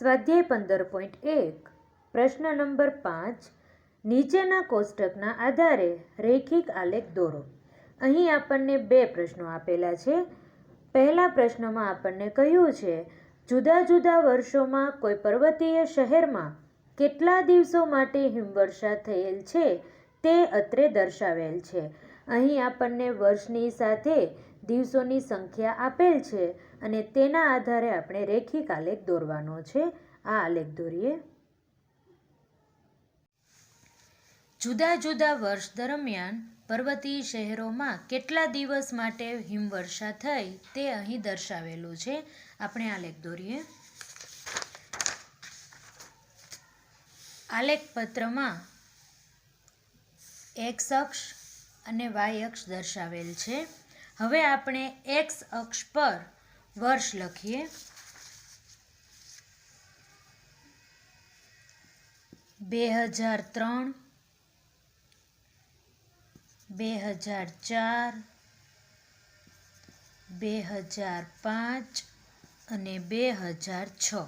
સ્વાધ્યાય 15.1 પ્રશ્ન નંબર 5 નીચેના કોષ્ટકના આધારે રૈખિક આલેખ દોરો. અહીં આપણને બે પ્રશ્નો આપેલા છે. પહેલા પ્રશ્નમાં આપણને કહ્યું છે જુદા જુદા વર્ષોમાં કોઈ પર્વતીય શહેરમાં કેટલા દિવસો માટે હિમવર્ષા થયેલ છે તે અત્રે દર્શાવેલ છે. અહીં આપણને વર્ષની સાથે દિવસોની સંખ્યા આપેલ છે અને તેના આધારે આપણે રૈખિક આલેખ દોરવાનો છે. આ આલેખ દોરીએ. જુદા જુદા વર્ષ દરમિયાન પર્વતીય શહેરોમાં કેટલા દિવસ માટે હિમવર્ષા થઈ તે અહીં દર્શાવેલું છે. આપણે આલેખ દોરીએ. આલેખ પત્રમાં એક્સ અક્ષ અને વાય અક્ષ દર્શાવેલ છે. હવે આપણે એક્સ અક્ષ પર વર્ષ લખીએ. 2003, 2004, 2005 અને 2006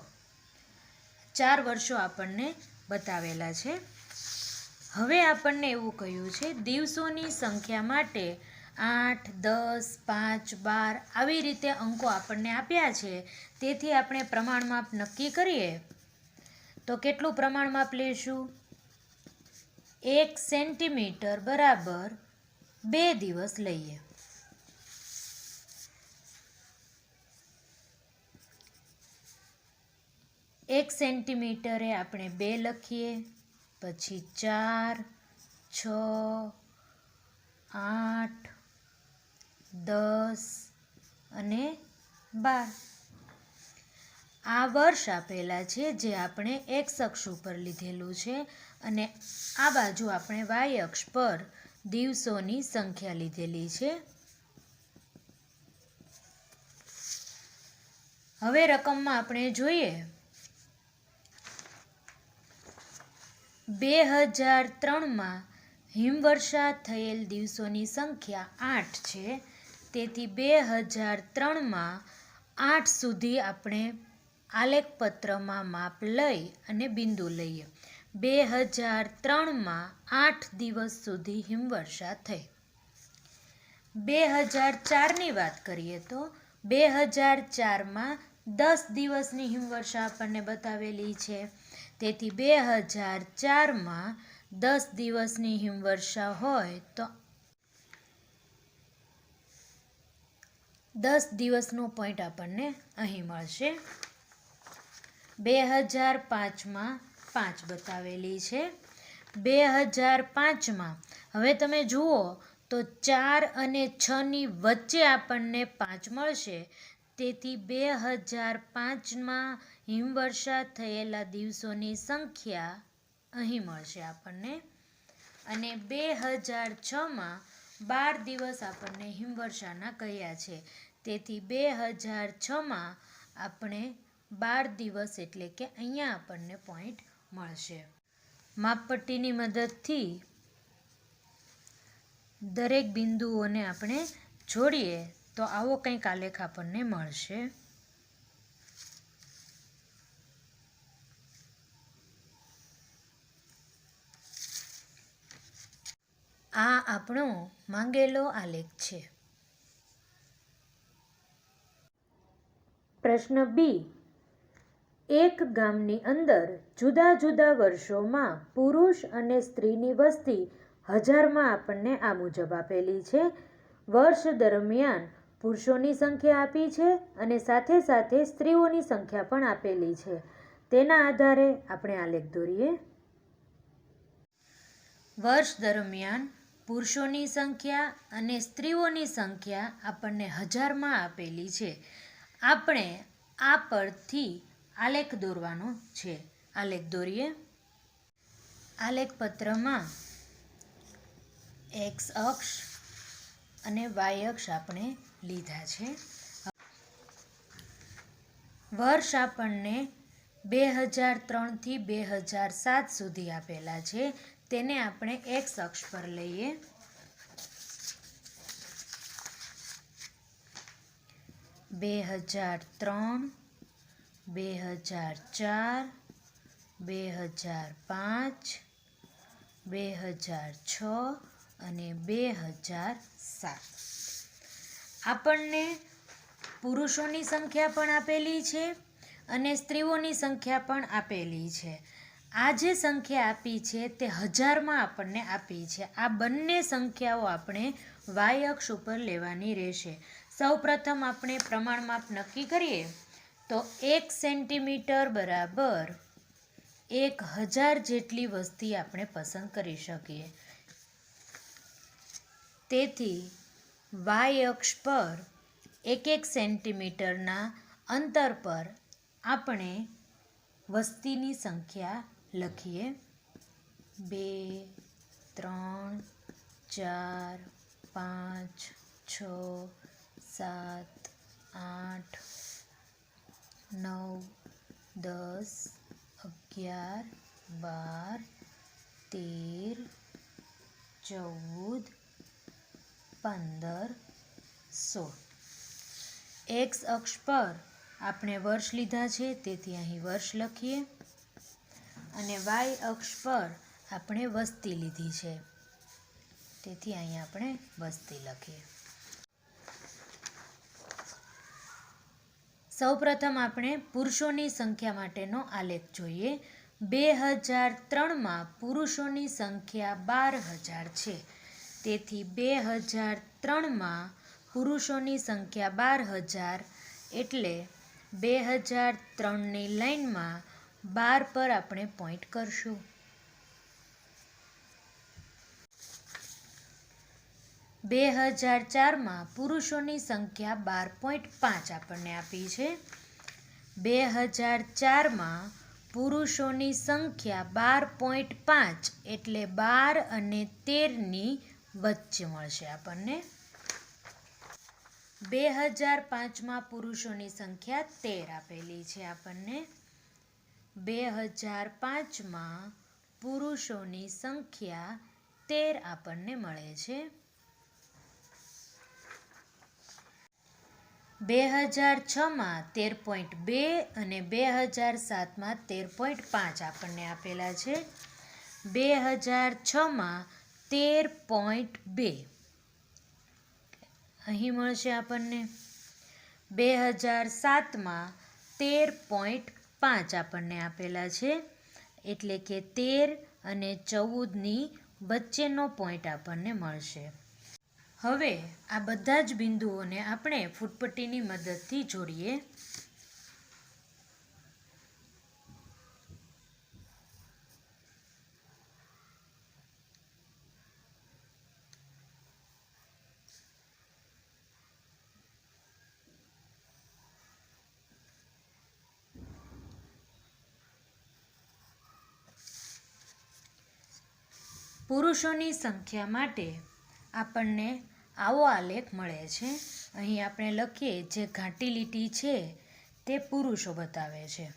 ચાર વર્ષો આપણને બતાવેલા છે. હવે આપણને એવું કહ્યું છે દિવસોની સંખ્યા માટે 8, 10, 5, 12 આવી રીતે અંકો આપણને આપ્યા છે. તેથી આપણે પ્રમાણમાપ નક્કી કરીએ તો કેટલું પ્રમાણમાપ લેશું? 1 સેન્ટીમીટર બરાબર 2 દિવસ લઈએ. એક સેન્ટીમીટરે આપણે 2 લખીએ, પછી 4, 6, 8, 10 અને 12 આ વર્ષ આપેલા છે જે આપણે એક્સ અક્ષ ઉપર લીધેલું છે અને આ બાજુ આપણે વાય અક્ષ પર દિવસોની સંખ્યા લીધેલી છે. હવે રકમમાં આપણે જોઈએ 2003માં હિમવર્ષા થયેલ દિવસોની સંખ્યા 8 છે. તેથી 2003માં 8 સુધી આપણે આલેખ પત્રમાં માપ લઈ અને બિંદુ લઈએ. 2003માં 8 દિવસ સુધી હિમવર્ષા થઈ. 2004ની વાત કરીએ તો 2004માં 10 દિવસની હિમવર્ષા આપણને બતાવેલી છે. તેથી 2004માં 10 દિવસની હિમવર્ષા હોય તો 10 દિવસનો પોઈન્ટ આપણને અહીં મળશે. 2005માં 5 બતાવેલી છે. 2005માં હવે તમે જુઓ તો 4 અને 6ની વચ્ચે આપણને 5 મળશે. તેથી 2005માં હિમવર્ષા થયેલા દિવસોની સંખ્યા અહીં મળશે આપણને. અને 2006માં 12 દિવસ આપણને હિમવર્ષાના કહ્યા છે. તેથી 2006માં આપણે 12 દિવસ એટલે કે અહીંયા આપણને પોઈન્ટ મળશે. માપપટ્ટીની મદદથી દરેક બિંદુઓને આપણે જોડીએ તો આવો કંઈક આલેખ આપણને મળશે. આ આપણો માંગેલો આલેખ છે. પ્રશ્ન બી. એક ગામની અંદર જુદા જુદા વર્ષોમાં પુરુષ અને સ્ત્રીની વસ્તી હજારમાં આપણને આ મુજબ આપેલી છે. વર્ષ દરમિયાન પુરુષોની સંખ્યા આપી છે અને સાથે સાથે સ્ત્રીઓની સંખ્યા પણ આપેલી છે. તેના આધારે આપણે આલેખ દોરીએ. વર્ષ દરમિયાન પુરુષોની સંખ્યા અને સ્ત્રીઓની સંખ્યા આપણને હજારમાં આપેલી છે. આપણે આ પરથી આલેખ દોરવાનો છે. આલેખ દોરીએ. આલેખ પત્રમાં એક્સ અક્ષ અને વાય અક્ષ આપણે લીધા છે. વર્ષ આપણને 2003થી 2007 સુધી આપેલા છે. તેને આપણે એક્સ અક્ષ પર લઈએ. 2003, 2004, 2005, 2006 અને 2007. આપણને પુરુષોની સંખ્યા પણ આપેલી છે અને સ્ત્રીઓની સંખ્યા પણ આપેલી છે. આ જે સંખ્યા આપી છે તે હજારમાં આપણને આપી છે. આ બંને સંખ્યાઓ આપણે વાય અક્ષ ઉપર લેવાની રહેશે. સૌપ્રથમ આપણે પ્રમાણમાપ નક્કી કરીએ તો 1 સેન્ટીમીટર બરાબર 1000 જેટલી વસ્તી આપણે પસંદ કરી શકીએ. તેથી વાય અક્ષ પર 1 સેન્ટીમીટરના અંતર પર આપણે વસ્તીની સંખ્યા લખીએ. 2, 3, 4, 5, 6, 7, 8, 9, 10, 11, 12, 13, 14, 15, 16. એક્સ અક્ષ પર આપણે વર્ષ લીધા છે તેથી અહીં વર્ષ લખીએ અને વાય અક્ષ પર આપણે વસ્તી લીધી છે તેથી અહીં આપણે વસ્તી લખીએ. સૌપ્રથમ આપણે પુરુષોની સંખ્યા માટેનો આલેખ જોઈએ. 2003માં પુરુષોની સંખ્યા 12,000 છે. તેથી 2003માં પુરુષોની સંખ્યા 12,000 એટલે 2003ની લાઈનમાં 12 પર આપણે પોઈન્ટ કરશું. 2004માં પુરુષોની સંખ્યા 12.5 આપણને આપી છે. 2004માં પુરુષોની સંખ્યા 12.5 એટલે 12 અને 13ની વચ્ચે મળશે આપણને. 2005માં પુરુષોની સંખ્યા 13 આપેલી છે આપણને. 2005માં પુરુષોની સંખ્યા 13 આપણને મળે છે. 2006માં 13.2 અને 2007માં 13.5 આપણને આપેલા છે. 2006માં 13.2 અહીં મળશે આપણને. 2007માં 13.5 આપણને આપેલા છે એટલે કે 13 અને 14ની વચ્ચેનો પોઈન્ટ આપણને મળશે. હવે આ બધા જ બિંદુઓને આપણે ફૂટપટ્ટીની મદદથી જોડીએ. પુરુષોની સંખ્યા માટે આપણને આવો આલેખ મળે છે. અહીં આપણે લખીએ જે ઘાટી લીટી છે તે પુરુષો બતાવે છે.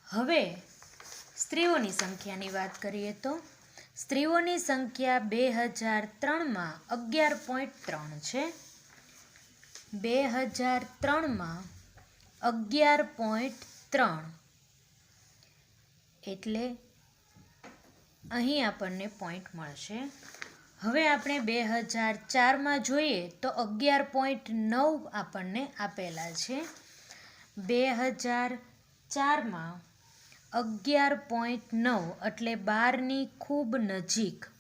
હવે સ્ત્રીઓની સંખ્યાની વાત કરીએ તો સ્ત્રીઓની સંખ્યા 2003માં 11.3 છે. 2003માં 11.3 એટલે અહીં આપણને પોઈન્ટ મળશે. હવે આપણે 2004માં જોઈએ તો 11.9 આપણને આપેલા છે. 2004માં 11.9 એટલે 12ની ખૂબ નજીક.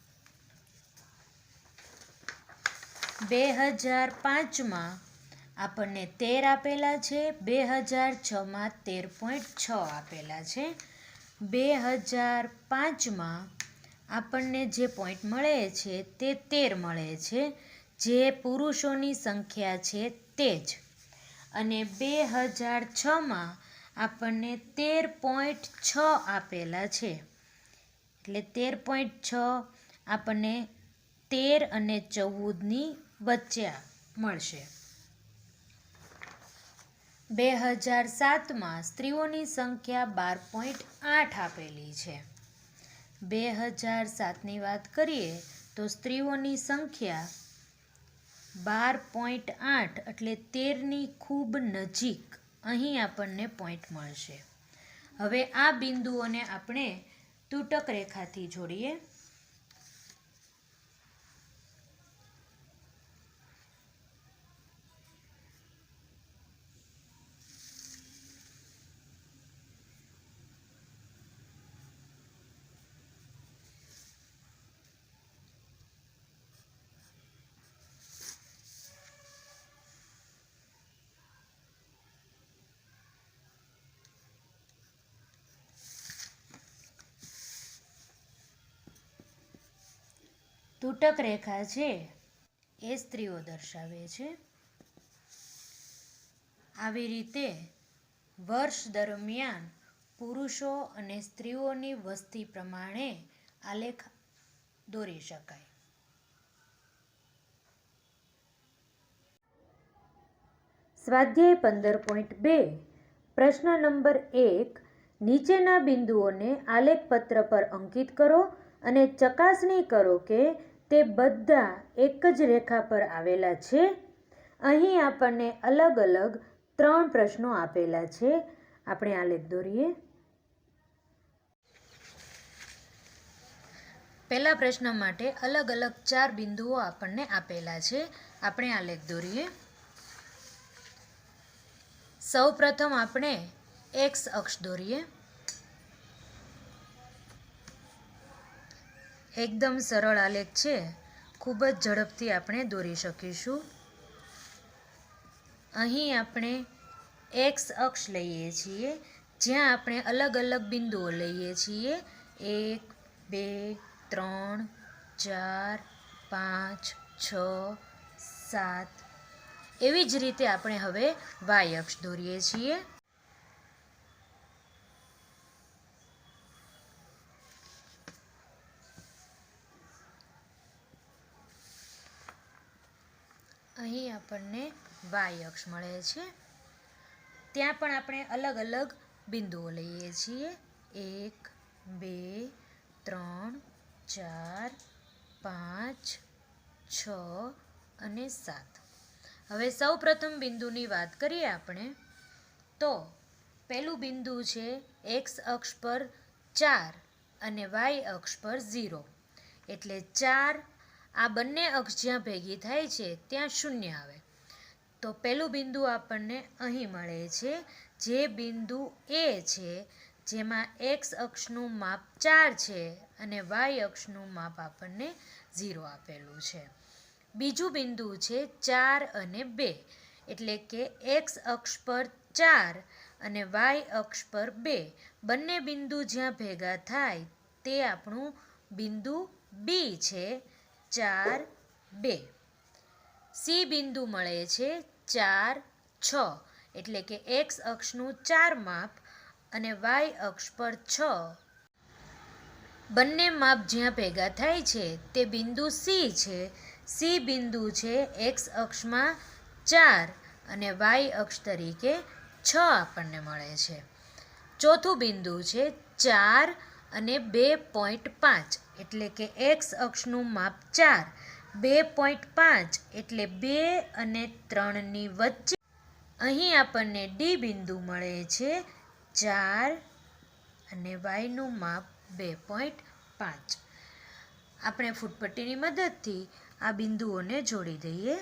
2005માં આપણને 13 આપેલા છે. 2006માં 13.6 આપેલા છે. 2005માં આપણને જે પોઈન્ટ મળે છે તે 13 મળે છે જે પુરુષોની સંખ્યા છે તે જ. અને 2006માં આપણને 13.6 આપેલા છે એટલે 13.6 આપણને 13 અને 14ની વચ્ચે મળશે. 2007માં સ્ત્રીઓની સંખ્યા 12.8 આપેલી છે. 2007ની વાત કરીએ તો સ્ત્રીઓની સંખ્યા 12.8 એટલે 13ની ખૂબ નજીક અહીં આપણને પોઈન્ટ મળશે. હવે આ બિંદુઓને આપણે તૂટક રેખાથી જોડીએ. તૂટક રેખા છે એ સ્ત્રીઓ દર્શાવે છે. આવી રીતે વર્ષ દરમિયાન પુરુષો અને સ્ત્રીઓની વસ્તી પ્રમાણે આલેખ દોરી શકાય. સ્વાધ્યાય 15.2 પ્રશ્ન નંબર 1 નીચેના બિંદુઓને આલેખપત્ર પર અંકિત કરો અને ચકાસણી કરો કે તે બધા એક જ રેખા પર આવેલા છે. અહીં આપણને અલગ અલગ 3 પ્રશ્નો આપેલા છે. આપણે આલેખ દોરીએ. પહેલા પ્રશ્ન માટે અલગ અલગ 4 બિંદુઓ આપણને આપેલા છે. આપણે આલેખ દોરીએ. સૌ પ્રથમ આપણે એક્સ અક્ષ દોરીએ. એકદમ સરળ આલેખ છે, ખૂબ જ ઝડપથી આપણે દોરી શકીશું. અહીં આપણે એક્સ અક્ષ લઈએ છીએ, જ્યાં આપણે અલગ અલગ બિંદુઓ લઈએ છીએ. 1 2 3 4 5 6 7. એવી જ રીતે આપણે હવે વાય અક્ષ દોરીએ છીએ. અહીં આપણને વાય અક્ષ મળે છે. ત્યાં પણ આપણે અલગ અલગ બિંદુઓ લઈએ છીએ. 1 2 3 4 5 6 અને 7. હવે સૌ પ્રથમ બિંદુની વાત કરીએ આપણે, તો પહેલું બિંદુ છે એક્સ અક્ષ પર 4 અને વાય અક્ષ પર 0. એટલે 4, આ બંને અક્ષ જ્યાં ભેગી થાય છે ત્યાં 0 આવે. તો પહેલું બિંદુ આપણને અહીં મળે છે, જે બિંદુ એ છે, જેમાં એક્સ અક્ષનું માપ 4 છે અને વાય અક્ષનું માપ આપણને 0 આપેલું છે. બીજું બિંદુ છે 4 અને 2. એટલે કે એક્સ અક્ષ પર 4 અને વાય અક્ષ પર 2. બંને બિંદુ જ્યાં ભેગા થાય તે આપણું બિંદુ બી છે, 4 2. સી બિંદુ મળે છે 4 6. એટલે કે એક્સ અક્ષનું 4 માપ અને વાય અક્ષ પર 6. બંને માપ જ્યાં ભેગા થાય છે તે બિંદુ સી છે. સી બિંદુ છે એક્સ અક્ષમાં 4 અને વાય અક્ષ તરીકે 6 આપણને મળે છે. ચોથું બિંદુ છે 4 અને 2.5. એટલે કે એક્સ અક્ષનું માપ 4, 2.5 એટલે 2 અને 3ની વચ્ચે. અહીં આપણને ડી બિંદુ મળે છે 4 અને વાયનું માપ 2.5. આપણે ફૂટપટ્ટીની મદદથી આ બિંદુઓને જોડી દઈએ.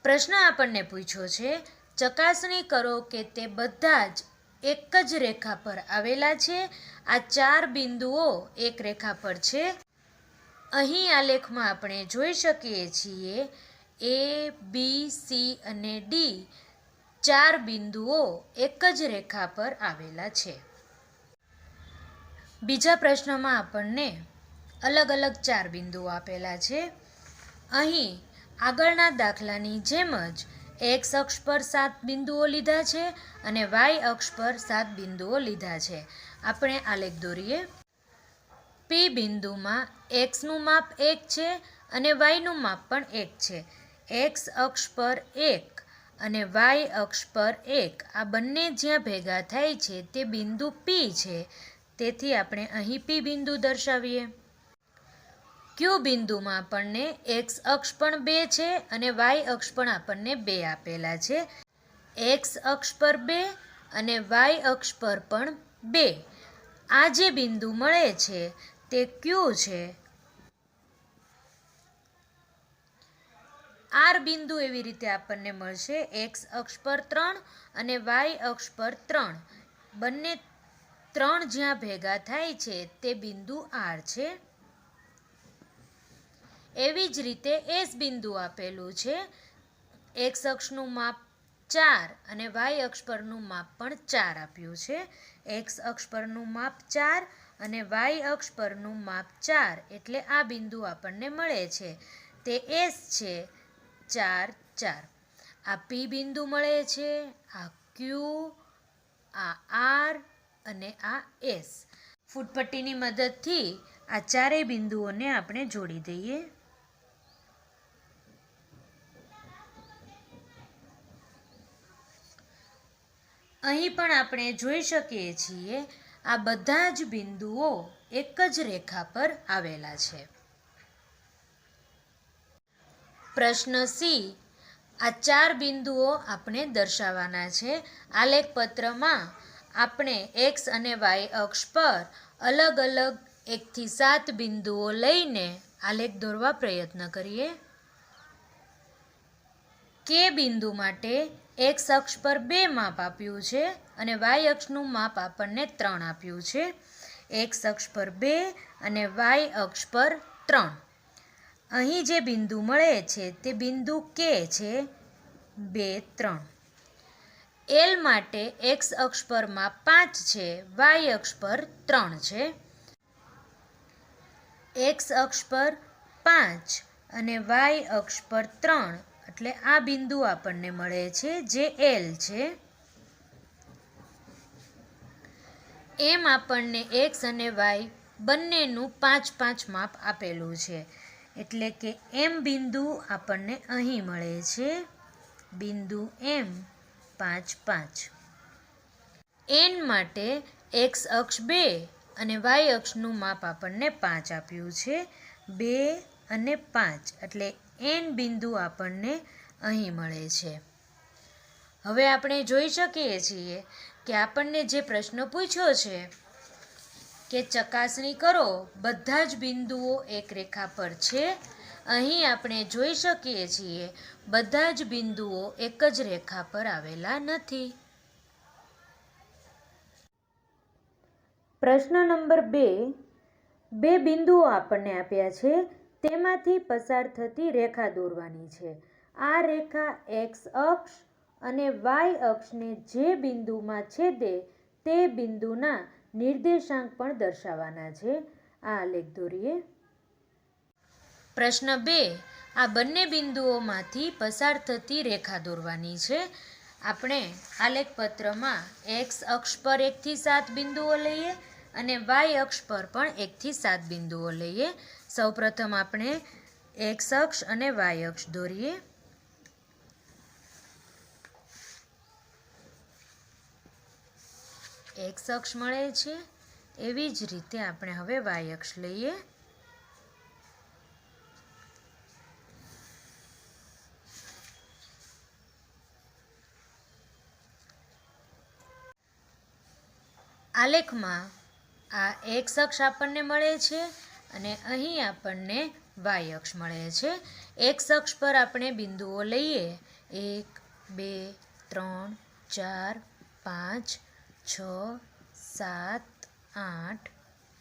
પ્રશ્ન આપણને પૂછ્યો છે, ચકાસણી કરો કે તે બધા જ એક જ રેખા પર આવેલા છે. આ 4 બિંદુઓ એક રેખા પર છે. અહીં આલેખમાં આપણે જોઈ શકીએ છીએ એ બી સી અને ડી 4 બિંદુઓ એક જ રેખા પર આવેલા છે. બીજા પ્રશ્નમાં આપણને અલગ અલગ 4 બિંદુઓ આપેલા છે. અહીં આગળના દાખલાની જેમ જ એક્સ અક્ષ પર 7 બિંદુઓ લીધા છે અને વાય અક્ષ પર 7 બિંદુઓ લીધા છે. આપણે આલેખ દોરીએ. પી બિંદુમાં એક્સનું માપ 1 છે અને વાયનું માપ પણ 1 છે. એક્સ અક્ષ પર 1 અને વાય અક્ષ પર 1 આ બંને જ્યાં ભેગા થાય છે તે બિંદુ પી છે. તેથી આપણે અહીં પી બિંદુ દર્શાવીએ. ક્યુ બિંદુમાં આપણને એક્સ અક્ષ પણ 2 છે અને વાય અક્ષ પણ આપણને 2 આપેલા છે. એક્સ અક્ષ પર 2 અને વાય અક્ષ પર પણ 2. આ જે બિંદુ મળે છે તે ક્યુ છે. આર બિંદુ એવી રીતે આપણને મળશે. એક્સ અક્ષ પર 3 અને વાય અક્ષ પર 3. બંને 3 જ્યાં ભેગા થાય છે તે બિંદુ આર છે. એવી જ રીતે એસ બિંદુ આપેલું છે. એક્સ અક્ષનું માપ 4 અને વાય અક્ષ પરનું માપ પણ 4 આપ્યું છે. એક્સ અક્ષ પરનું માપ 4 અને વાય અક્ષ પરનું માપ 4 એટલે આ બિંદુ આપણને મળે છે તે એસ છે. 4 4. આ પી બિંદુ મળે છે, આ ક્યુ, આ આર અને આ એસ. ફૂટપટ્ટીની મદદથી આ ચારેય બિંદુઓને આપણે જોડી દઈએ. અહીં પણ આપણે જોઈ શકીએ છીએ આ બધા જ બિંદુઓ એક જ રેખા પર આવેલા છે. પ્રશ્ન સી. આ 4 બિંદુઓ આપણે દર્શાવવાના છે. આલેખપત્રમાં આપણે એક્સ અને વાય અક્ષ પર અલગ અલગ 1 થી 7 બિંદુઓ લઈને આલેખ દોરવા પ્રયત્ન કરીએ. કે બિંદુ માટે એક્સ અક્ષ પર 2 માપ આપ્યું છે અને વાય અક્ષનું માપ આપણને 3 આપ્યું છે. એક્સ અક્ષ પર 2 અને વાય અક્ષ પર 3. અહીં જે બિંદુ મળે છે તે બિંદુ કે છે 2 3. એલ માટે એક્સ અક્ષ પર માપ 5 છે, વાય અક્ષ પર 3 છે. એક્સ અક્ષ પર 5 અને વાય અક્ષ પર 3 એટલે આ બિંદુ આપણને મળે છે જે એલ છે. એમ આપણને એક્સ અને વાય બંનેનું 5 5 માપ આપેલું છે એટલે કે એમ બિંદુ આપણને અહીં મળે છે. બિંદુ એમ 5 5. એન માટે એક્સ અક્ષ 2 અને વાય અક્ષનું માપ આપણને 5 આપ્યું છે. 2 અને 5 એટલે એન બિંદુ આપણને અહીં મળે છે. હવે આપણે જોઈ શકીએ છીએ કે આપણને જે પ્રશ્ન પૂછ્યો છે કે ચકાસણી કરો બધા જ બિંદુઓ એક રેખા પર છે. અહીં આપણે જોઈ શકીએ છીએ બધા જ બિંદુઓ એક જ રેખા પર આવેલા નથી. પ્રશ્ન નંબર 2. 2 બિંદુઓ આપણને આપ્યા છે તેમાંથી પસાર થતી રેખા દોરવાની છે. આ રેખા એક્સ અક્ષ અને વાય અક્ષને જે બિંદુમાં છેદે તે બિંદુના નિર્દેશાંક પણ દર્શાવવાના છે. આ આલેખ દોરીએ. પ્રશ્ન 2. આ બંને બિંદુઓમાંથી પસાર થતી રેખા દોરવાની છે. આપણે આલેખપત્રમાં એક્સ અક્ષ પર 1 થી 7 બિંદુઓ લઈએ અને વાય અક્ષ પર પણ 1 થી 7 બિંદુઓ લઈએ. સૌપ્રથમ આપણે એક્સ અક્ષ અને વાય અક્ષ દોરીએ. એક્સ અક્ષ મળે છે. એવી જ રીતે આપણે હવે વાય અક્ષ લઈએ. આલેખમાં આ એક્સ અક્ષ આપણને મળે છે અને અહીં આપણને વાય અક્ષ મળે છે. એક્સ અક્ષ પર આપણે બિંદુઓ લઈએ 1 2 3 4 5 6 7 8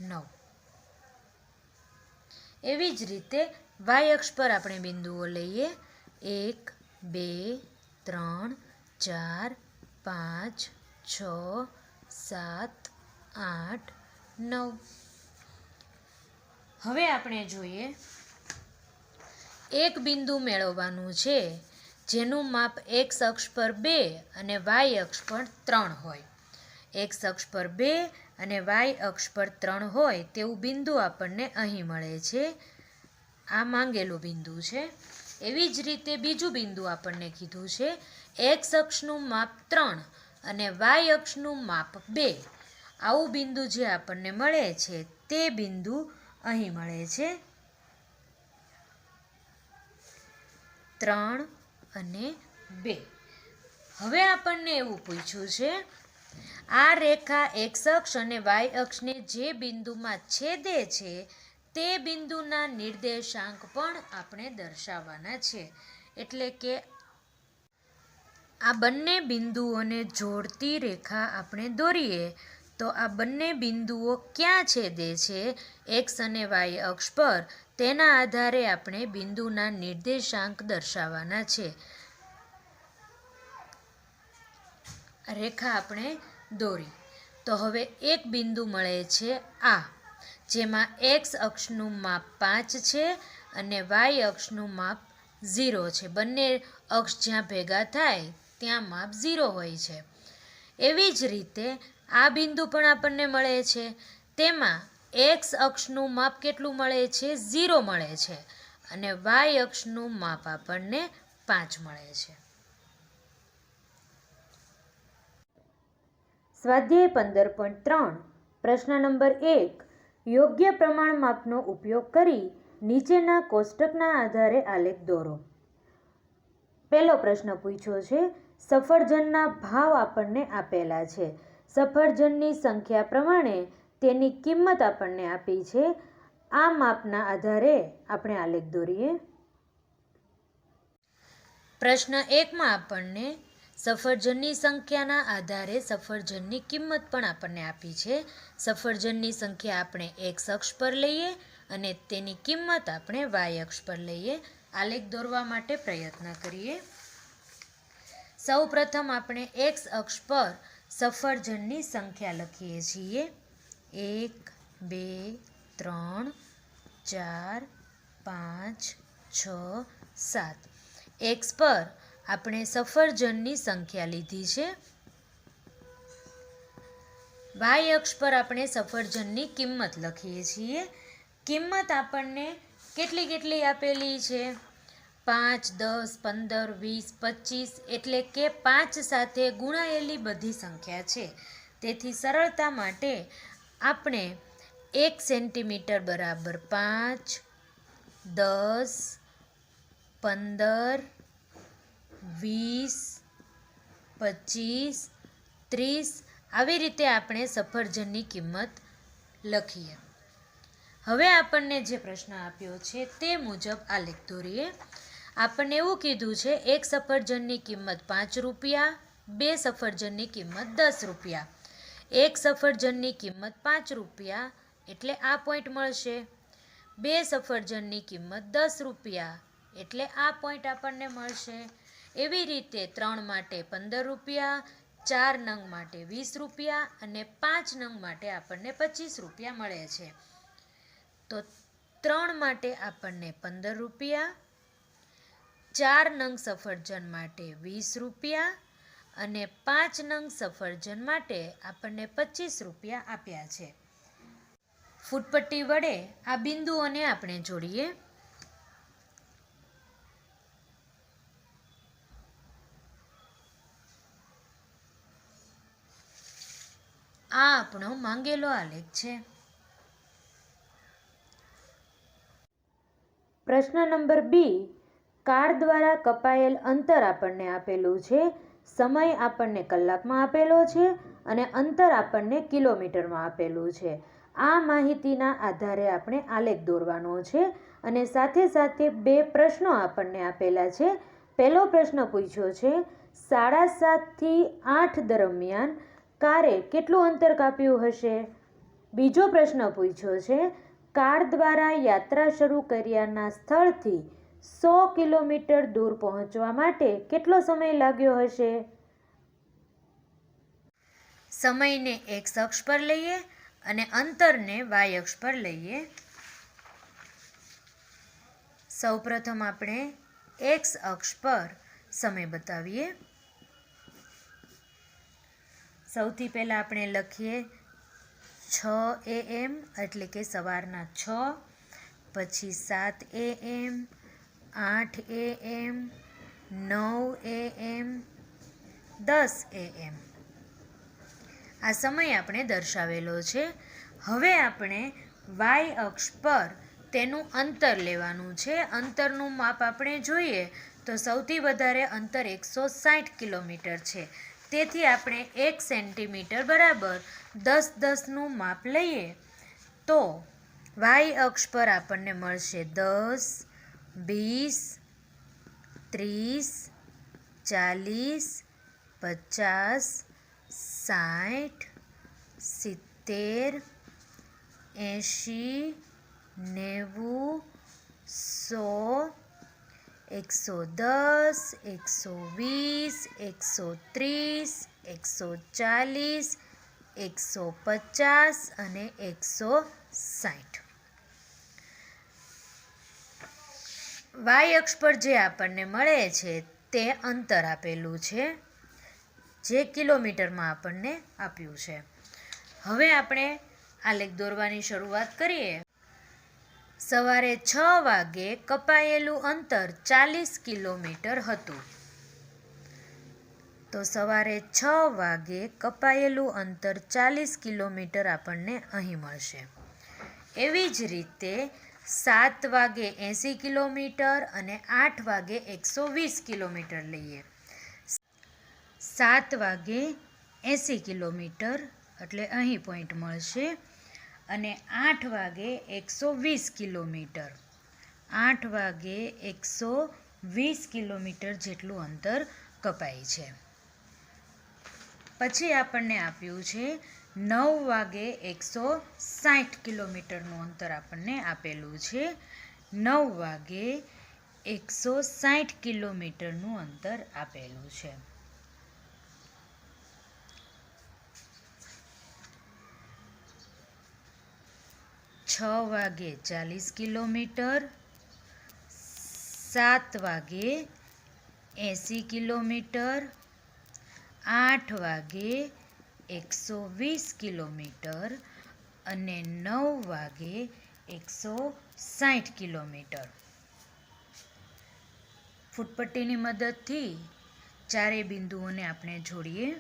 9. એવી જ રીતે વાય અક્ષ પર આપણે બિંદુઓ લઈએ 1 2 3 4 5 6 7 8 9. હવે આપણે જોઈએ એક બિંદુ મેળવવાનું છે જેનું માપ એક્સ અક્ષ પર 2 અને વાય અક્ષ પર 3 હોય. એક્સ અક્ષ પર 2 અને વાય અક્ષ પર 3 હોય તેવું બિંદુ આપણને અહીં મળે છે. આ માંગેલું બિંદુ છે. એવી જ રીતે બીજું બિંદુ આપણને કીધું છે એક્સ અક્ષનું માપ 3 અને વાય અક્ષનું માપ 2, આવું બિંદુ જે આપણને મળે છે તે બિંદુ અહીં મળે છે 3 અને 2. હવે આપણને એવું પૂછ્યું છે, આ રેખા એક્સ અક્ષ અને વાય અક્ષને જે બિંદુમાં છેદે છે તે બિંદુના નિર્દેશાંક પણ આપણે દર્શાવવાના છે. એટલે કે આ બંને બિંદુઓને જોડતી રેખા આપણે દોરીએ તો આ બંને બિંદુઓ ક્યાં છેદે છે એક્સ અને વાય અક્ષ પર, તેના આધારે આપણે બિંદુના નિર્દેશાંક દર્શાવવાના છે. રેખા આપણે દોરી તો હવે એક બિંદુ મળે છે આ, જેમાં એક્સ અક્ષનું માપ 5 છે અને વાય અક્ષનું માપ 0 છે. બંને અક્ષ જ્યાં ભેગા થાય ત્યાં માપ 0 હોય છે. એવી જ રીતે આ બિંદુ પણ આપણને મળે છે, તેમાં એક્સ અક્ષનું માપ કેટલું મળે છે 0 મળે છે અને વાય અક્ષનું માપ આપણને 5 મળે છે. સ્વાધ્યાય 15.3 પ્રશ્ન નંબર 1, યોગ્ય પ્રમાણ માપનો ઉપયોગ કરી નીચેના કોષ્ટકના આધારે આલેખ દોરો. પહેલો પ્રશ્ન પૂછ્યો છે, સફરજનના ભાવ આપણને આપેલા છે. સફરજનની સંખ્યા પ્રમાણે તેની કિંમત આપણને આપી છે. આ માપના આધારે આપણે આલેખ દોરીએ. પ્રશ્ન 1માં આપણને સફરજનની સંખ્યાના આધારે સફરજનની કિંમત પણ આપણને આપી છે. સફરજનની સંખ્યા આપણે એક્સ અક્ષ પર લઈએ અને તેની કિંમત આપણે વાય અક્ષ પર લઈએ. આલેખ દોરવા માટે પ્રયત્ન કરીએ. સૌ પ્રથમ આપણે એક્સ અક્ષ પર સફરજનની સંખ્યા લખીએ છીએ. 1, 2, 3, 4, 5, 6, 7. એક્સ પર આપણે સફરજનની સંખ્યા લીધી છે. વાય અક્ષ પર આપણે સફરજનની કિંમત લખીએ છીએ. કિંમત આપણને કેટલી આપેલી છે? 5, 10, 15, 20, 25 એટલે કે 5 સાથે ગુણાયેલી બધી સંખ્યા છે. તેથી સરળતા માટે આપણે 1 સેન્ટીમીટર બરાબર 5, 10, 15, 20, 25, 30 આવી રીતે આપણે સફરજનની કિંમત લખીએ. હવે આપણને જે પ્રશ્ન આપ્યો છે તે મુજબ આલેખ દોરીએ. આપણને એવું કીધું છે, એક સફરજનની કિંમત 5 રૂપિયા, 2 સફરજનની કિંમત 10 રૂપિયા. એક સફરજનની કિંમત 5 રૂપિયા એટલે આ પોઈન્ટ મળશે. 2 સફરજનની કિંમત 10 રૂપિયા એટલે આ પોઈન્ટ આપણને મળશે. એવી રીતે 3 માટે 15 રૂપિયા, 4 નંગ માટે 20 રૂપિયા અને 5 નંગ માટે આપણને 25 રૂપિયા મળે છે. તો 3 માટે આપણને 15 રૂપિયા, 4 નંગ સફરજન માટે 20 રૂપિયા અને 5 નંગ સફરજન માટે આપણને 25 રૂપિયા આપ્યા છે. ફૂટપટ્ટી વડે આ બિંદુઓને આપણે જોડીએ. આ આપણો માંગેલો આલેખ છે. પ્રશ્ન નંબર 2, કાર્ડ દ્વારા કપાયેલ અંતર આપણને આપેલું છે. સમય આપણને કલાકમાં આપેલો છે અને અંતર આપણને કિલોમીટરમાં આપેલું છે. આ માહિતીના આધારે આપણે આલેખ દોરવાનો છે અને સાથે સાથે 2 પ્રશ્નો આપણને આપેલા છે. પહેલો પ્રશ્ન પૂછ્યો છે, 7:30 થી 8 દરમિયાન કારે કેટલું અંતર કાપ્યું હશે? બીજો પ્રશ્ન પૂછ્યો છે, કાર દ્વારા યાત્રા શરૂ કર્યાના સ્થળથી 100 કિલોમીટર દૂર પહોંચવા માટે કેટલો સમય લાગ્યો હશે? સમયને એક્સ અક્ષ પર લઈએ અને અંતરને વાય અક્ષ પર લઈએ. સૌપ્રથમ આપણે એક્સ અક્ષ પર સમય બતાવીએ. સૌથી પહેલાં આપણે લખીએ 6 AM એટલે કે સવારના 6, પછી 7 AM, 8 AM, 9 AM, 10 AM આ સમય આપણે દર્શાવેલો છે. હવે આપણે વાય અક્ષ પર તેનું અંતર લેવાનું છે. અંતરનું માપ આપણે જોઈએ તો સૌથી વધારે અંતર 160 કિલોમીટર છે. તેથી આપણે 1 સેન્ટીમીટર બરાબર 10-10નું માપ લઈએ તો વાય અક્ષ પર આપણને મળશે 10, 20, 30, 40, 50, 60, 70, 80, 90, 100, 110, 120, 130, 140, 150 અને 160. વાય અક્ષ પર જે આપણને મળે છે તે અંતર આપેલું છે, જે કિલોમીટરમાં આપણને આપ્યું છે. હવે આપણે આલેખ દોરવાની શરૂઆત કરીએ. સવારે 6 વાગે કપાયેલું અંતર 40 કિલોમીટર હતું. તો સવારે 6 વાગે કપાયેલું અંતર 40 કિલોમીટર આપણને અહીં મળશે. એવી જ રીતે 7 વાગે 80 કિલોમીટર અને 8 વાગે 120 કિલોમીટર લઈએ. 7 વાગે 80 કિલોમીટર એટલે અહીં પોઈન્ટ મળશે અને 8 વાગે 120 કિલોમીટર. 8 વાગે 120 કિલોમીટર જેટલું અંતર કપાય છે. પછી આપણને આપ્યું છે 9 વાગે 160 કિલોમીટરનું અંતર આપણને આપેલું છે. 9 વાગે 160 કિલોમીટરનું અંતર આપેલું છે. છ વાગે 40 કિલોમીટર, 7 વાગે 80 કિલોમીટર, 8 વાગે 120 કિલોમીટર અને 9 વાગે 160 કિલોમીટર. ફૂટપટ્ટીની મદદથી ચારેય બિંદુઓને આપણે જોડીએ.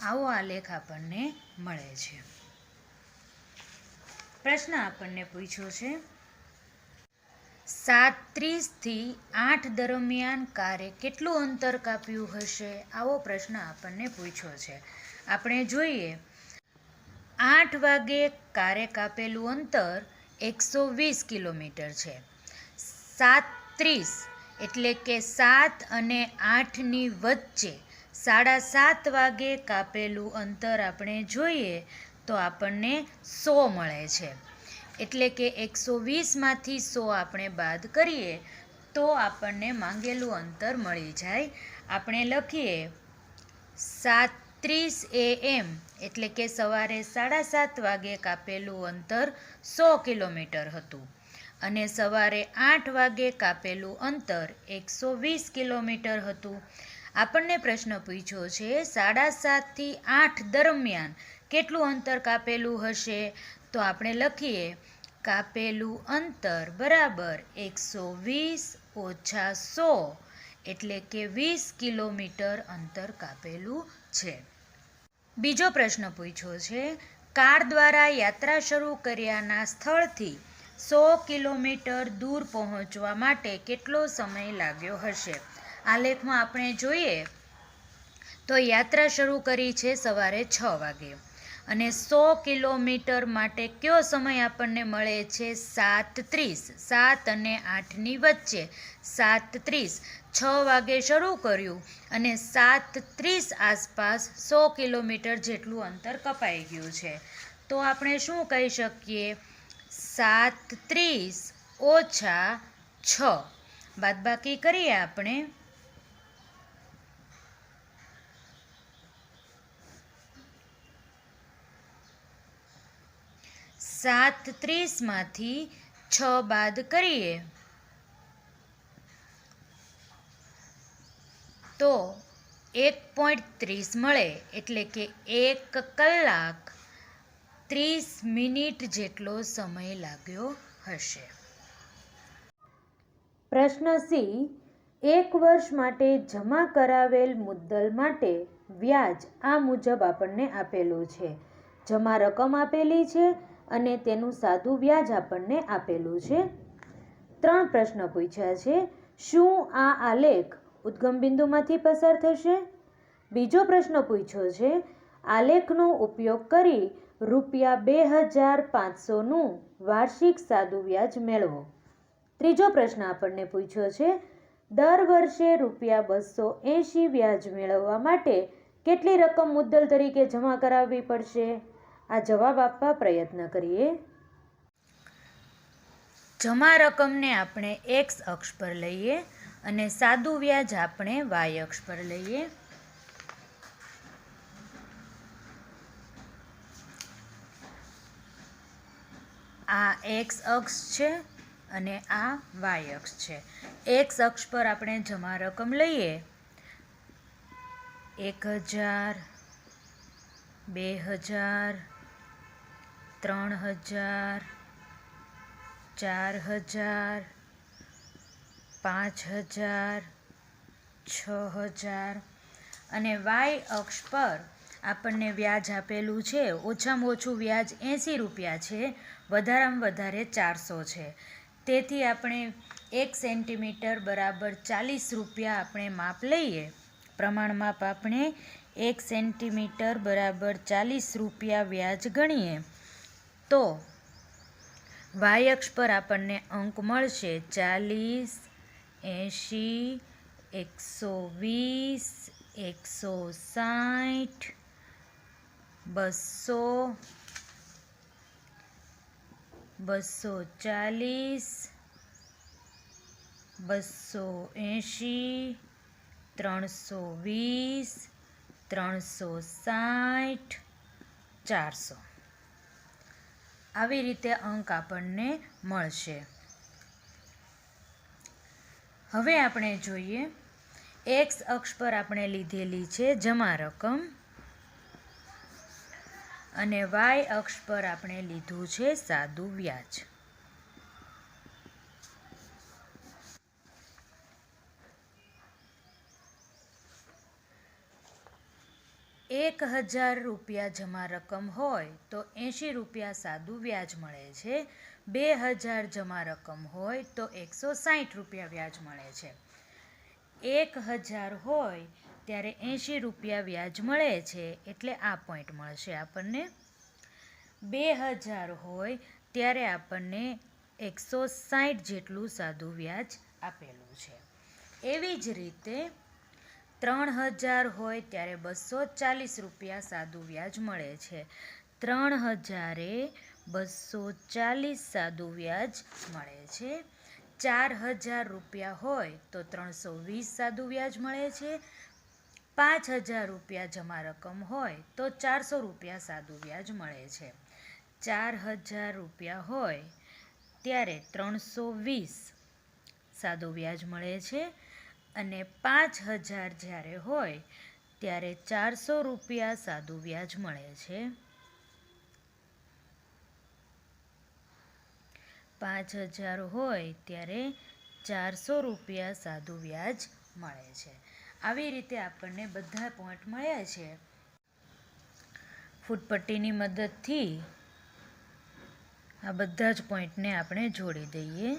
આવો આલેખ આપણને મળે છે. પ્રશ્ન આપણને પૂછ્યો છે 7:30 થી 8 દરમિયાન કારે કેટલું અંતર કાપ્યું હશે? આવો પ્રશ્ન આપણને પૂછ્યો છે. આપણે જોઈએ 8 વાગે કારે કાપેલું અંતર 120 કિલોમીટર છે. 7:30 એટલે કે 7 અને 8ની વચ્ચે 7:30 વાગે કાપેલું અંતર આપણે જોઈએ તો આપણને 100 મળે છે. એટલે કે 120માંથી 100 આપણે બાદ કરીએ તો આપણને માંગેલું અંતર મળી જાય. આપણે લખીએ 7:30 AM એટલે કે સવારે 7:30 વાગે કાપેલું અંતર 100 કિલોમીટર હતું અને સવારે 8 વાગે કાપેલું અંતર 120 કિલોમીટર હતું. આપણને પ્રશ્ન પૂછ્યો છે 7:30 થી 8 દરમિયાન કેટલું અંતર કાપેલું હશે? તો આપણે લખીએ કાપેલું અંતર બરાબર 120 ઓછા 100 એટલે કે 20 કિલોમીટર અંતર કાપેલું છે. બીજો પ્રશ્ન પૂછ્યો છે કાર દ્વારા યાત્રા શરૂ કર્યાના સ્થળથી 100 કિલોમીટર દૂર પહોંચવા માટે કેટલો સમય લાગ્યો હશે? આલેખમાં આપણે જોઈએ તો યાત્રા શરૂ કરી છે સવારે 6 વાગે અને 100 કિલોમીટર માટે કયો સમય આપણને મળે છે? 7:30. 7 અને 8ની વચ્ચે 7:30. 6 વાગે શરૂ કર્યું અને 7:30 આસપાસ 100 કિલોમીટર જેટલું અંતર કપાઈ ગયું છે. તો આપણે શું કહી શકીએ? 7:30 ઓછા 6 બાદબાકી કરીએ આપણે. 7:30માંથી 6 બાદ કરીએ તો 1.30 મળે. એટલે કે 1 કલાક 30 મિનિટ જેટલો સમય લાગ્યો હશે. પ્રશ્ન સી, 1 વર્ષ માટે જમા કરાવેલ મુદ્દલ માટે વ્યાજ આ મુજબ આપણને આપેલું છે. જમા રકમ આપેલી છે અને તેનું સાદું વ્યાજ આપણને આપેલું છે. 3 પ્રશ્ન પૂછ્યા છે. શું આ આલેખ ઉદ્ગમ બિંદુમાંથી પસાર થશે? બીજો પ્રશ્ન પૂછ્યો છે, આલેખનો ઉપયોગ કરી ₹2500નું વાર્ષિક સાદું વ્યાજ મેળવો. ત્રીજો પ્રશ્ન આપણને પૂછ્યો છે, દર વર્ષે ₹280 વ્યાજ મેળવવા માટે કેટલી રકમ મુદ્દલ તરીકે જમા કરાવવી પડશે? આ જવાબ આપવા પ્રયત્ન કરીએ. જમા રકમને આપણે એક્સ અક્ષ પર લઈએ અને સાદું વ્યાજ આપણે વાય અક્ષ પર લઈએ. આ એક્સ અક્ષ છે અને આ વાય અક્ષ છે. એક્સ અક્ષ પર આપણે જમા રકમ લઈએ 1000, 2000, 3000, 4000, 5000, 6000 અને વાય અક્ષ પર આપણને વ્યાજ આપેલું છે. ઓછામાં ઓછું વ્યાજ ₹80 છે, વધારામાં વધારે 400 છે. તેથી આપણે 1 સેન્ટીમીટર બરાબર ₹40 આપણે માપ લઈએ. પ્રમાણ માપ આપણે 1 સેન્ટીમીટર બરાબર ₹40 વ્યાજ ગણીએ તો વાય અક્ષ પર આપણને અંક મળશે 40, 80, 120, 160, 200, 240, 280, 320, 360, 400. આવી રીતે અંક આપણને મળશે. હવે આપણે જોઈએ, એક્સ અક્ષ પર આપણે લીધેલી છે જમા રકમ અને વાય અક્ષ પર આપણે લીધું છે સાદું વ્યાજ. ₹1000 જમા રકમ હોય તો ₹80 સાદું વ્યાજ મળે છે. 2000 જમા રકમ હોય તો ₹160 વ્યાજ મળે છે. 1000 હોય ત્યારે ₹80 વ્યાજ મળે છે, એટલે આ પોઈન્ટ મળશે આપણને. 2000 હોય ત્યારે આપણને 160 જેટલું સાદું વ્યાજ આપેલું છે. એવી જ રીતે 3000 હોય ત્યારે ₹240 સાદું વ્યાજ મળે છે. 3000એ 240 સાદું વ્યાજ મળે છે. ₹4000 હોય તો 320 સાદું વ્યાજ મળે છે. ₹5000 જમા રકમ હોય તો ₹400 સાદું વ્યાજ મળે છે. ₹4000 હોય ત્યારે 320 સાદું વ્યાજ મળે છે અને 5000 જ્યારે હોય ત્યારે ₹400 સાદું વ્યાજ મળે છે. 5000 હોય ત્યારે ₹400 સાદું વ્યાજ મળે છે. આવી રીતે આપણને બધા પોઈન્ટ મળ્યા છે. ફૂટપટ્ટીની મદદથી આ બધા જ પોઈન્ટને આપણે જોડી દઈએ.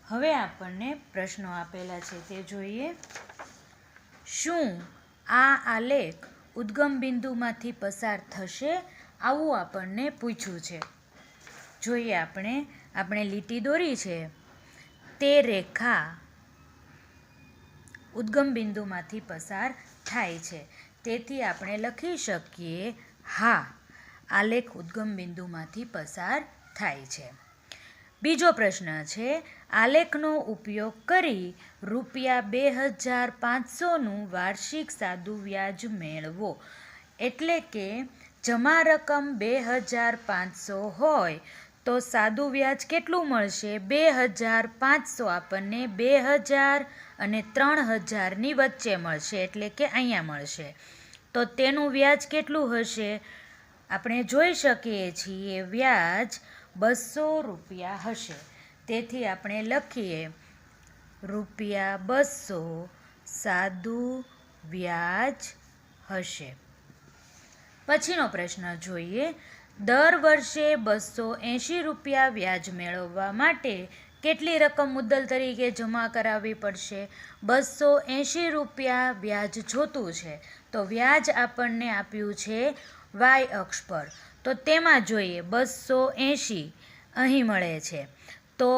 હવે આપણને પ્રશ્નો આપેલા છે તે જોઈએ. શું આ આલેખ ઉદ્ગમ બિંદુમાંથી પસાર થશે? આવું આપણને પૂછ્યું છે. જોઈએ આપણે લીટી દોરી છે. તે રેખા ઉદ્ગમ બિંદુમાંથી પસાર થાય છે. તેથી આપણે લખી શકીએ હા, આલેખ ઉદ્ગમ બિંદુમાંથી પસાર થાય છે. બીજો પ્રશ્ન છે, આલેખનો ઉપયોગ કરી ₹2500નું વાર્ષિક સાદું વ્યાજ મેળવો. એટલે કે જમા રકમ 2500 હોય તો સાદું વ્યાજ કેટલું મળશે? 2500 આપણને 2000 અને 3000ની વચ્ચે મળશે, એટલે કે અહીંયા મળશે. તો તેનું વ્યાજ કેટલું હશે? આપણે જોઈ શકીએ છીએ વ્યાજ 200 રૂપિયા હશે. તેથી આપણે લખીએ ₹200 સાદું વ્યાજ હશે. પછીનો પ્રશ્ન જોઈએ. દર વર્ષે 280 રૂપિયા વ્યાજ મેળવવા માટે કેટલી રકમ મુદ્દલ તરીકે જમા કરાવવી પડશે? 280 રૂપિયા વ્યાજ જોતું છે. તો વ્યાજ આપણને આપ્યું છે વાય અક્ષ પર. તો તેમાં જોઈએ 280 અહીં મળે છે. તો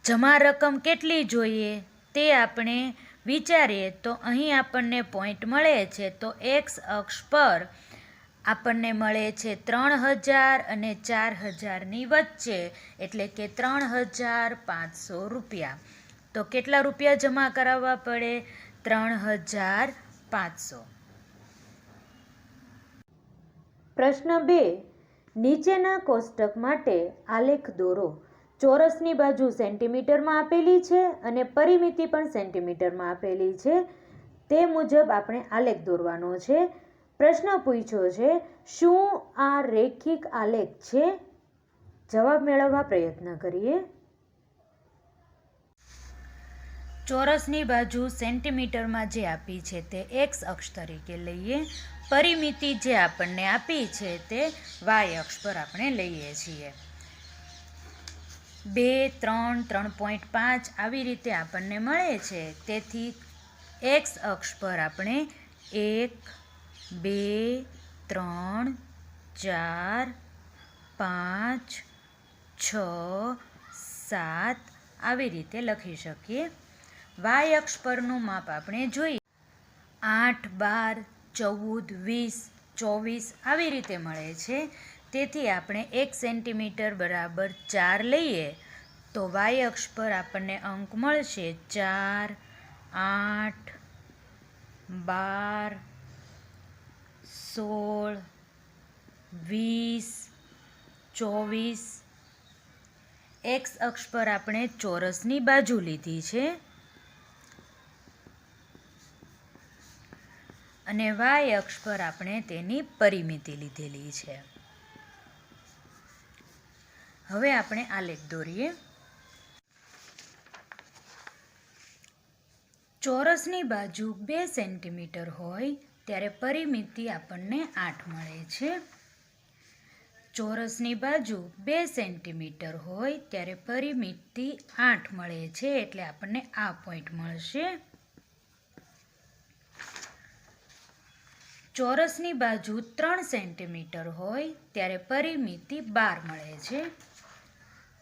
જમા રકમ કેટલી જોઈએ તે આપણે વિચારીએ તો અહીં આપણને પોઈન્ટ મળે છે. તો એક્સ અક્ષ પર આપણને મળે છે 3000 અને 4000ની વચ્ચે, એટલે કે 3500 રૂપિયા. તો કેટલા રૂપિયા જમા કરાવવા પડે? 3500. પ્રશ્ન 2. નીચેના કોષ્ટક માટે આલેખ દોરો. ચોરસની બાજુ સેન્ટીમીટરમાં આપેલી છે અને પરિમિતિ પણ સેન્ટીમીટરમાં આપેલી છે. તે મુજબ આપણે આલેખ દોરવાનો છે. પ્રશ્ન પૂછ્યો છે, શું આ રેખિક આલેખ છે? જવાબ મેળવવા પ્રયત્ન કરીએ. ચોરસની બાજુ સેન્ટીમીટરમાં જે આપી છે તે એક્સ અક્ષ તરીકે લઈએ. પરિમિતિ જે આપણને આપી છે તે વાય અક્ષ પર આપણે લઈએ છીએ. 2, 3, 3.5 આવી રીતે આપણને મળે છે. તેથી એક્સ અક્ષ પર આપણે 1, 2, 3, 4, 5, 6, 7 આવી રીતે લખી શકીએ. વાય અક્ષ પરનું માપ આપણે જોઈએ 8, 12, 14, 20, 24 આવી રીતે મળે છે. તેથી આપણે 1 સેન્ટીમીટર બરાબર 4 લઈએ તો વાય અક્ષ પર આપણને અંક મળશે 4, 8, 12, 16, 20, 24. એક્સ અક્ષ પર આપણે ચોરસની બાજુ લીધી છે અને વાય અક્ષ પર આપણે તેની પરિમિતિ લીધેલી છે. હવે આપણે આલેખ દોરીએ. ચોરસની બાજુ 2 સેન્ટીમીટર હોય ત્યારે પરિમિતિ આપણને 8 મળે છે. ચોરસની બાજુ 2 સેન્ટીમીટર હોય ત્યારે પરિમિતિ 8 મળે છે, એટલે આપણને આ પોઈન્ટ મળશે. ચોરસની બાજુ 3 સેન્ટીમીટર હોય ત્યારે પરિમિતિ 12 મળે છે.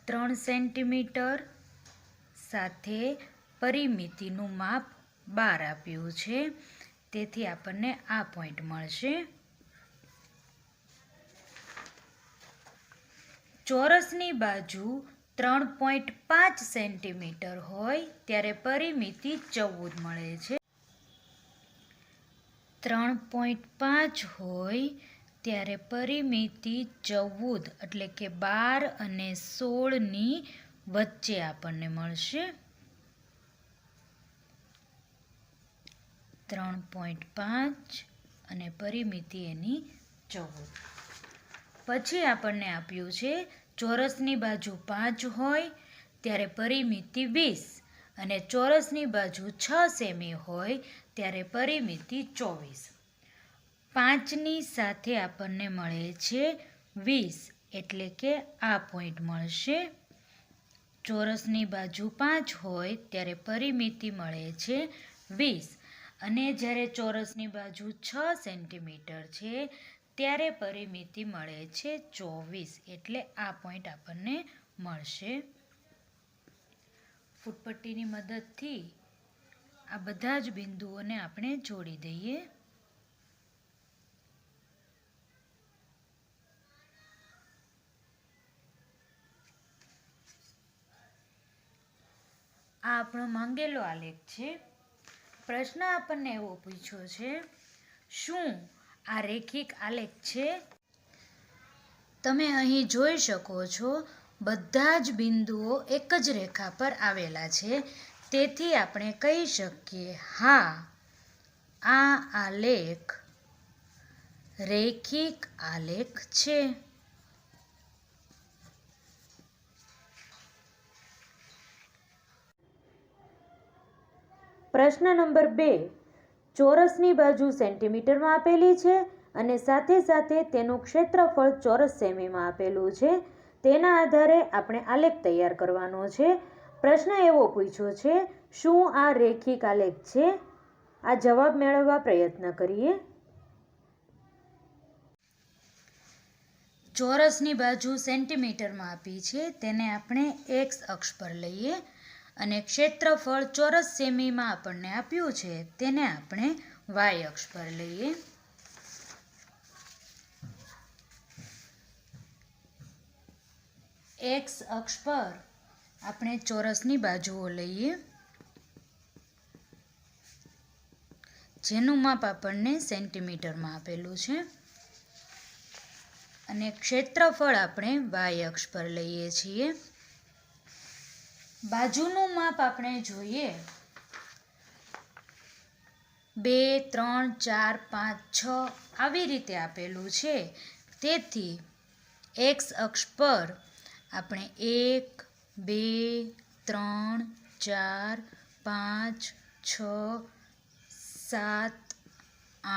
3 સેન્ટીમીટર સાથે પરિમિતિનું માપ 12 આપ્યું છે. તેથી આપણને આ પોઈન્ટ મળશે. ચોરસની બાજુ 3.5 સેન્ટીમીટર હોય ત્યારે પરિમિતિ 14 મળે છે. 3.5 હોય ત્યારે પરિમિતિ 14 એટલે કે 12 અને 16ની વચ્ચે આપણને મળશે. 3.5 અને પરિમિતિ એની 14. પછી આપણને આપ્યું છે ચોરસની બાજુ 5 હોય ત્યારે પરિમિતિ 20 અને ચોરસની બાજુ 6 સેમી હોય ત્યારે પરિમિતિ 24. 5ની સાથે આપણને મળે છે 20, એટલે કે આ પોઈન્ટ મળશે. ચોરસની બાજુ 5 હોય ત્યારે પરિમિતિ મળે છે 20 અને જ્યારે ચોરસની બાજુ 6 સેન્ટીમીટર છે ત્યારે પરિમિતિ મળે છે 24, એટલે આ પોઈન્ટ આપણને મળશે. ફૂટપટ્ટીની મદદથી આ બધા જ બિંદુઓને આપણે જોડી દઈએ. આ આપણો માંગેલો આલેખ છે. પ્રશ્ન આપણને એવો પૂછ્યો છે, શું આ રેખિક આલેખ છે? તમે અહીં જોઈ શકો છો બધા જ બિંદુઓ એક જ રેખા પર આવેલા છે. તેથી આપણે કહી શકીએ હા, આ આલેખ રૈખિક આલેખ છે. પ્રશ્ન નંબર 2. ચોરસની બાજુ સેન્ટીમીટરમાં આપેલી છે અને સાથે સાથે તેનું ક્ષેત્રફળ ચોરસ સેમીમાં આપેલું છે. તેના આધારે આપણે આલેખ તૈયાર કરવાનો છે. પ્રશ્ન એવો પૂછ્યો છે, શું આ રૈખિક આલેખ છે? આ જવાબ મેળવવા પ્રયત્ન કરીએ. ચોરસની બાજુ સેન્ટીમીટરમાં આપી છે, તેને આપણે એક્સ અક્ષ પર લઈએ અને ક્ષેત્રફળ ચોરસ સેમીમાં આપણને આપ્યું છે, તેને આપણે વાય અક્ષ પર લઈએ. એક્સ અક્ષ પર આપણે ચોરસની બાજુઓ લઈએ, જેનું માપ આપણને સેન્ટીમીટરમાં આપેલું છે, અને ક્ષેત્રફળ આપણે વાય અક્ષ પર લઈએ છીએ. બાજુનું માપ આપણે જોઈએ 2, 3, 4, 5, 6 આવી રીતે આપેલું છે. તેથી એક્સ અક્ષ પર આપણે 1, 2, 3, 4, 5, 6, 7,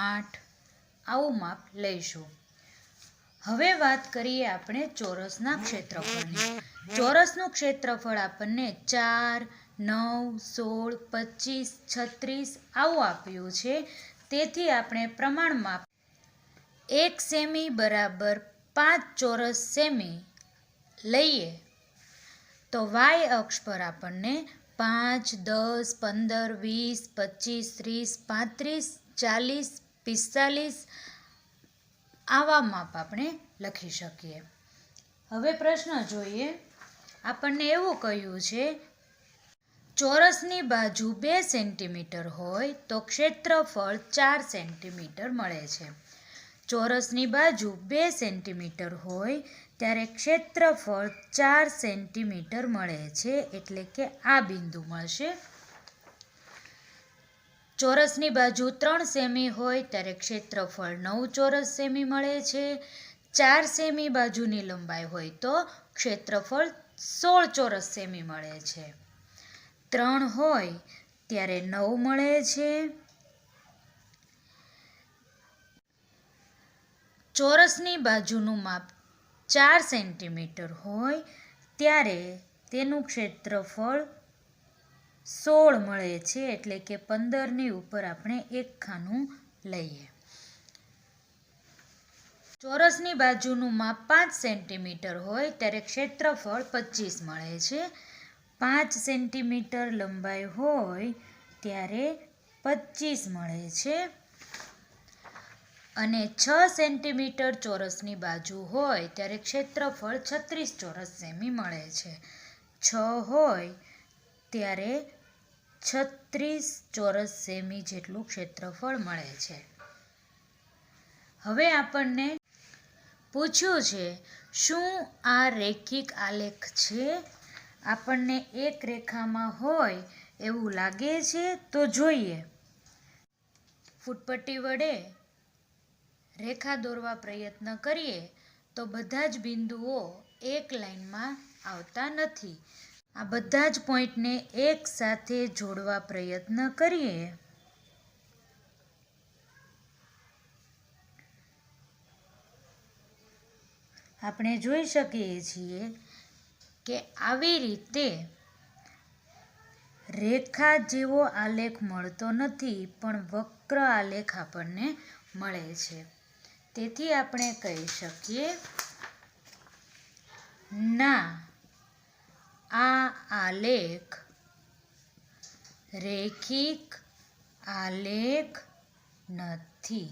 8 આવું માપ લઈશું. હવે વાત કરીએ આપણે ચોરસના ક્ષેત્રફળની. ચોરસનું ક્ષેત્રફળ આપણને 4, 9, 16, 25, 36 આવું આપ્યું છે. તેથી આપણે પ્રમાણમાં 1 સેમી બરાબર 5 ચોરસ સેમી લઈએ તો વાય અક્ષ પર આપણને 5, 10, 15, 20, 25, 30, 35, 40, 45 આવા માપ આપણે લખી શકીએ. હવે પ્રશ્ન જોઈએ. આપણને એવું કહ્યું છે, ચોરસની બાજુ 2 સેન્ટીમીટર હોય તો ક્ષેત્રફળ 4 સેન્ટીમીટર મળે છે. ચોરસની બાજુ 2 સેન્ટીમીટર હોય ત્યારે ક્ષેત્રફળ 4 સેન્ટીમીટર મળે છે, એટલે કે આ બિંદુ મળશે. ચોરસની બાજુ 3 સેમી હોય ત્યારે ક્ષેત્રફળ 9 ચોરસ સેમી મળે છે. 4 સેમી બાજુની લંબાઈ હોય તો ક્ષેત્રફળ 16 ચોરસ સેમી મળે છે. 3 હોય ત્યારે 9 મળે છે. ચોરસની બાજુનું માપ 4 સેન્ટીમીટર હોય ત્યારે તેનું ક્ષેત્રફળ 16 મળે છે, એટલે કે 15ની ઉપર આપણે એક ખાનું લઈએ. ચોરસની બાજુનું માપ 5 સેન્ટીમીટર હોય ત્યારે ક્ષેત્રફળ 25 મળે છે. 5 સેન્ટીમીટર લંબાઈ હોય ત્યારે 25 મળે છે. અને 6 સેન્ટીમીટર ચોરસની બાજુ હોય ત્યારે ક્ષેત્રફળ 36 ચોરસ સેમી મળે છે. 6 હોય ત્યારે 36 ચોરસ સેમી જેટલું ક્ષેત્રફળ મળે છે. હવે આપણને પૂછ્યું છે, શું આ રૈખિક આલેખ છે? આપણને એક રેખામાં હોય એવું લાગે છે, તો જોઈએ. ફૂટપટ્ટી વડે રેખા દોરવા પ્રયત્ન કરીએ તો બધા જ બિંદુઓ એક લાઈનમાં આવતા નથી. આ બધા જ પોઈન્ટને એક સાથે જોડવા પ્રયત્ન કરીએ આપણે જોઈ શકીએ છીએ કે આવી રીતે રેખા જેવો આલેખ મળતો નથી, પણ વક્ર આલેખ આપણને મળે છે. તેથી આપણે કહી શકીએ ના, આ આલેખ રૈખિક આલેખ નથી.